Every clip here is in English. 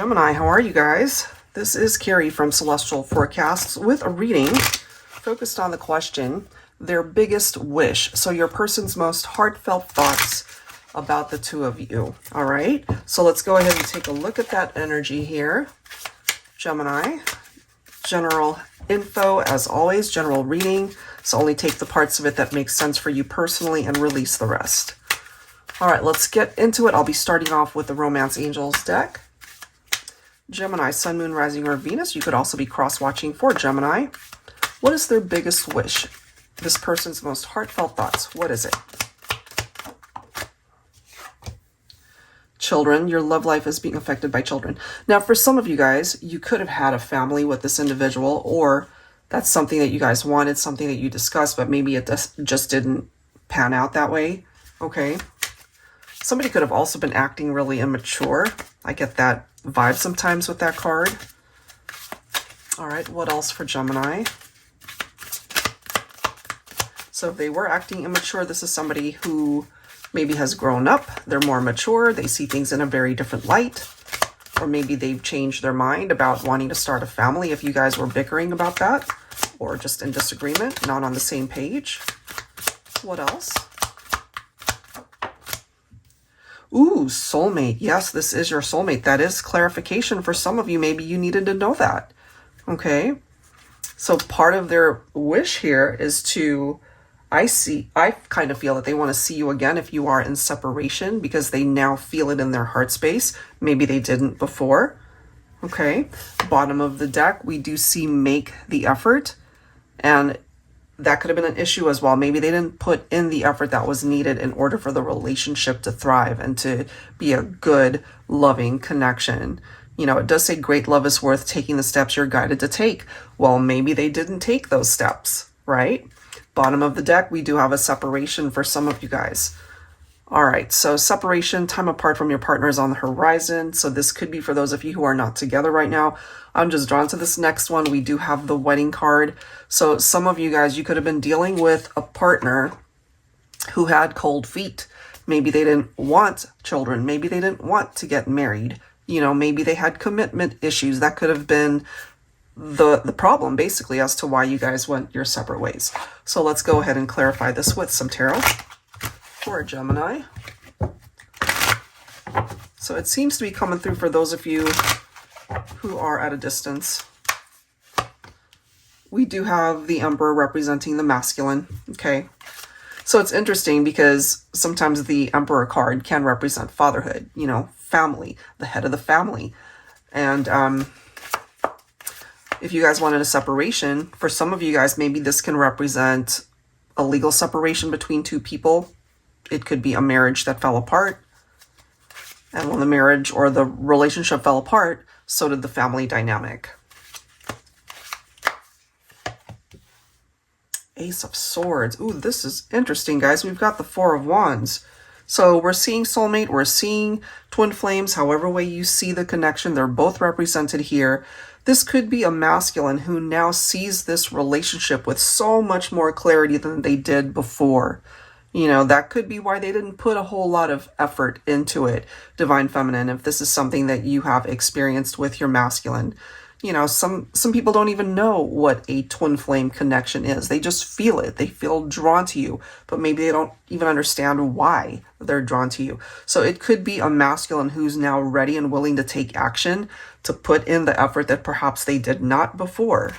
Gemini, how are you guys? This is Carrie from Celestial Forecasts with a reading focused on the question, their biggest wish. So your person's most heartfelt thoughts about the two of you. All right, so let's go ahead and take a look at that energy here. Gemini, general info as always, general reading. So only take the parts of it that make sense for you personally and release the rest. All right, let's get into it. I'll be starting off with the Romance Angels deck. Gemini, Sun, Moon, Rising, or Venus. You could also be cross-watching for Gemini. What is their biggest wish? This person's most heartfelt thoughts. What is it? Children. Your love life is being affected by children. Now, for some of you guys, you could have had a family with this individual, or that's something that you guys wanted, something that you discussed, but maybe it just didn't pan out that way. Okay. Somebody could have also been acting really immature. I get that vibe sometimes with that card. All right, what else for Gemini? So if they were acting immature, this is somebody who maybe has grown up. They're more mature. They see things in a very different light. Or maybe they've changed their mind about wanting to start a family if you guys were bickering about that. Or just in disagreement, not on the same page. What else? Ooh, soulmate. Yes, this is your soulmate. That is clarification for some of you. Maybe you needed to know that. Okay. So part of their wish here is to, I kind of feel that they want to see you again if you are in separation, because they now feel it in their heart space. Maybe they didn't before. Okay. Bottom of the deck, we do see make the effort. And that could have been an issue as well. Maybe they didn't put in the effort that was needed in order for the relationship to thrive and to be a good, loving connection. You know, it does say great love is worth taking the steps you're guided to take. Well, maybe they didn't take those steps, right? Bottom of the deck, we do have a separation for some of you guys. All right, so separation, time apart from your partner is on the horizon. So this could be for those of you who are not together right now. I'm just drawn to this next one. We do have the wedding card. So some of you guys, you could have been dealing with a partner who had cold feet. Maybe they didn't want children. Maybe they didn't want to get married. You know, maybe they had commitment issues. That could have been the problem, basically, as to why you guys went your separate ways. So let's go ahead and clarify this with some tarot for Gemini. So it seems to be coming through for those of you who are at a distance. We do have the Emperor representing the masculine. Okay. So it's interesting because sometimes the Emperor card can represent fatherhood, you know, family, the head of the family. And if you guys wanted a separation, for some of you guys, maybe this can represent a legal separation between two people. It could be a marriage that fell apart. And when the marriage or the relationship fell apart, so did the family dynamic. Ace of Swords. Ooh, this is interesting, guys. We've got the Four of Wands. So we're seeing soulmate, we're seeing twin flames, however way you see the connection, they're both represented here. This could be a masculine who now sees this relationship with so much more clarity than they did before. You know, that could be why they didn't put a whole lot of effort into it, Divine Feminine, if this is something that you have experienced with your masculine. You know, some people don't even know what a twin flame connection is. They just feel it. They feel drawn to you, but maybe they don't even understand why they're drawn to you. So it could be a masculine who's now ready and willing to take action, to put in the effort that perhaps they did not before.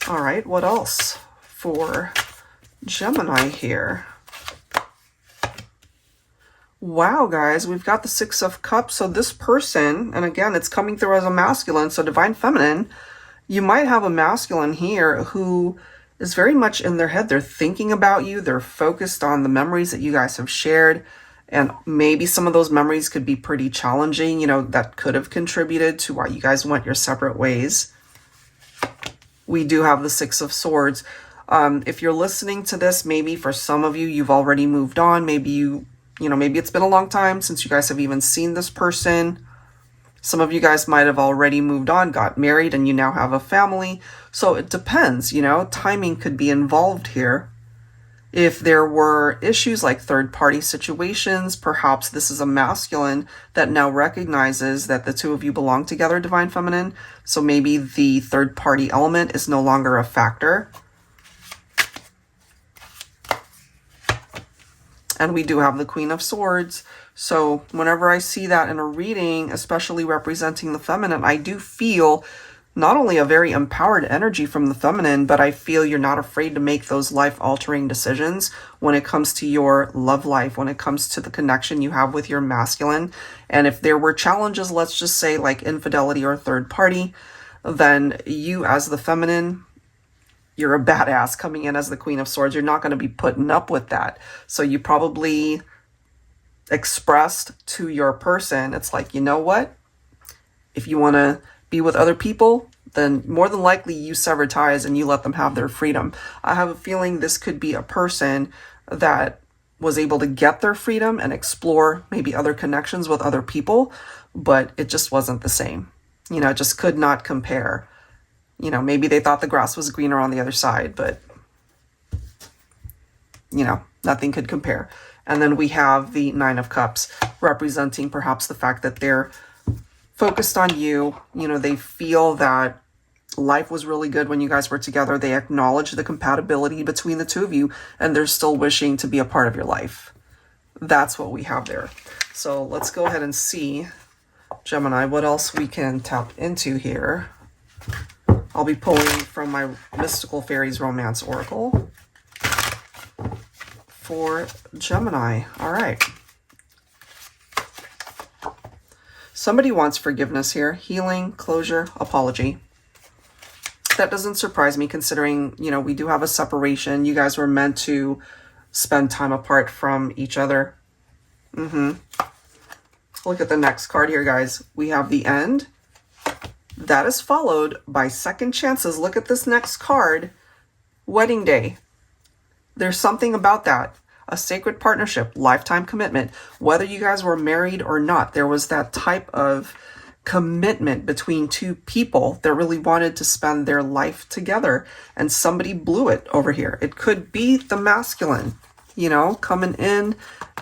All right, what else for Gemini here? Wow, guys, we've got the Six of Cups. So this person, and again, it's coming through as a masculine, so Divine Feminine, you might have a masculine here who is very much in their head. They're thinking about you. They're focused on the memories that you guys have shared. And maybe some of those memories could be pretty challenging. You know, that could have contributed to why you guys went your separate ways. We do have the Six of Swords. If you're listening to this, maybe for some of you, you've already moved on. Maybe maybe it's been a long time since you guys have even seen this person. Some of you guys might have already moved on, got married, and you now have a family. So it depends, you know, timing could be involved here. If there were issues like third-party situations, perhaps this is a masculine that now recognizes that the two of you belong together, Divine Feminine. So maybe the third-party element is no longer a factor. And we do have the Queen of Swords. So whenever I see that in a reading, especially representing the feminine, I do feel not only a very empowered energy from the feminine, but I feel you're not afraid to make those life-altering decisions when it comes to your love life, when it comes to the connection you have with your masculine. And if there were challenges, let's just say like infidelity or third party, then you as the feminine, you're a badass coming in as the Queen of Swords. You're not going to be putting up with that. So you probably expressed to your person, it's like, you know what? If you want to be with other people, then more than likely you sever ties and you let them have their freedom. I have a feeling this could be a person that was able to get their freedom and explore maybe other connections with other people, but it just wasn't the same. You know, it just could not compare. You know, maybe they thought the grass was greener on the other side, but, you know, nothing could compare. And then we have the Nine of Cups, representing perhaps the fact that they're focused on you. You know, they feel that life was really good when you guys were together. They acknowledge the compatibility between the two of you, and they're still wishing to be a part of your life. That's what we have there. So let's go ahead and see, Gemini, what else we can tap into here. I'll be pulling from my Mystical Fairies Romance Oracle for Gemini. All right. Somebody wants forgiveness here. Healing, closure, apology. That doesn't surprise me considering, you know, we do have a separation. You guys were meant to spend time apart from each other. Look at the next card here, guys. We have the End. That is followed by second chances. Look at this next card. Wedding Day. There's something about that. A sacred partnership, lifetime commitment. Whether you guys were married or not, there was that type of commitment between two people that really wanted to spend their life together. And somebody blew it over here. It could be the masculine, you know, coming in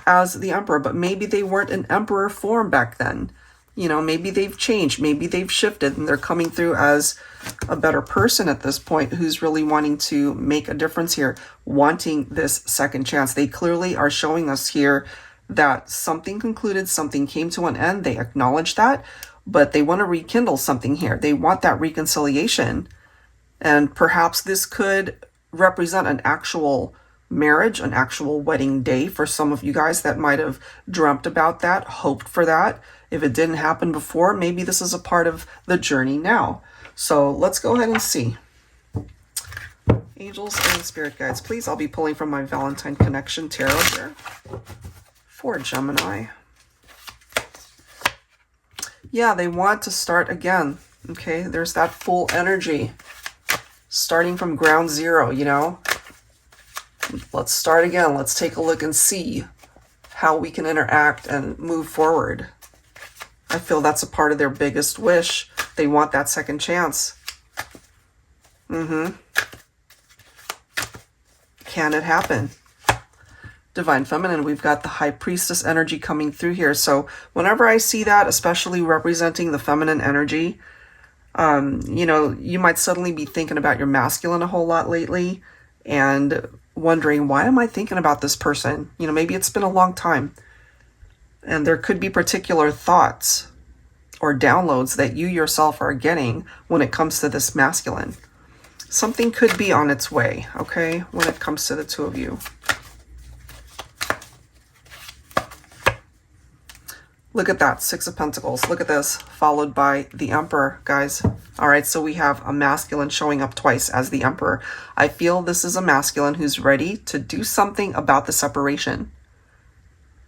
as the Emperor, but maybe they weren't in Emperor form back then. You know, maybe they've changed, maybe they've shifted, and they're coming through as a better person at this point who's really wanting to make a difference here, wanting this second chance. They clearly are showing us here that something concluded, something came to an end. They acknowledge that, but they want to rekindle something here. They want that reconciliation. And perhaps this could represent an actual marriage, an actual wedding day for some of you guys that might have dreamt about that, hoped for that. If it didn't happen before, maybe this is a part of the journey now. So let's go ahead and see. Angels and spirit guides, please. I'll be pulling from my Valentine Connection Tarot here for Gemini. Yeah, they want to start again. Okay, there's that full energy. Starting from ground zero, you know. Let's start again. Let's take a look and see how we can interact and move forward. I feel that's a part of their biggest wish. They want that second chance. Can it happen? Divine Feminine, we've got the High Priestess energy coming through here. So whenever I see that, especially representing the feminine energy, you know, you might suddenly be thinking about your masculine a whole lot lately and wondering, why am I thinking about this person? You know, maybe it's been a long time. And there could be particular thoughts or downloads that you yourself are getting when it comes to this masculine. Something could be on its way, okay, when it comes to the two of you. Look at that, Six of Pentacles. Look at this, followed by the Emperor, guys. All right, so we have a masculine showing up twice as the Emperor. I feel this is a masculine who's ready to do something about the separation.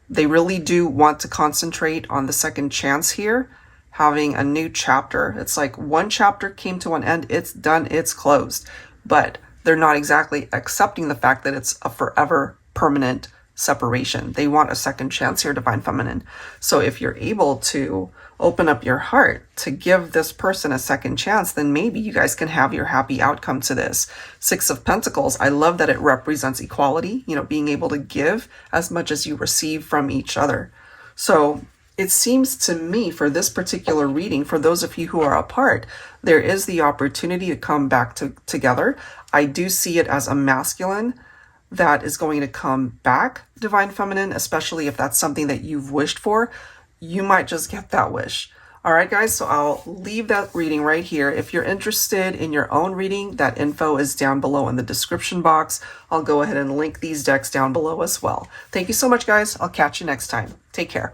They really do want to concentrate on the second chance here, having a new chapter. It's like one chapter came to an end, it's done, it's closed. But they're not exactly accepting the fact that it's a forever permanent separation. They want a second chance here, Divine Feminine. So if you're able to open up your heart to give this person a second chance, then maybe you guys can have your happy outcome to this. Six of Pentacles, I love that it represents equality, you know, being able to give as much as you receive from each other. So it seems to me for this particular reading, for those of you who are apart, there is the opportunity to come back together. I do see it as a masculine that is going to come back, Divine Feminine, especially if that's something that you've wished for. You might just get that wish. All right, guys, so I'll leave that reading right here. If you're interested in your own reading, that info is down below in the description box. I'll go ahead and link these decks down below as well. Thank you so much, guys. I'll catch you next time. Take care.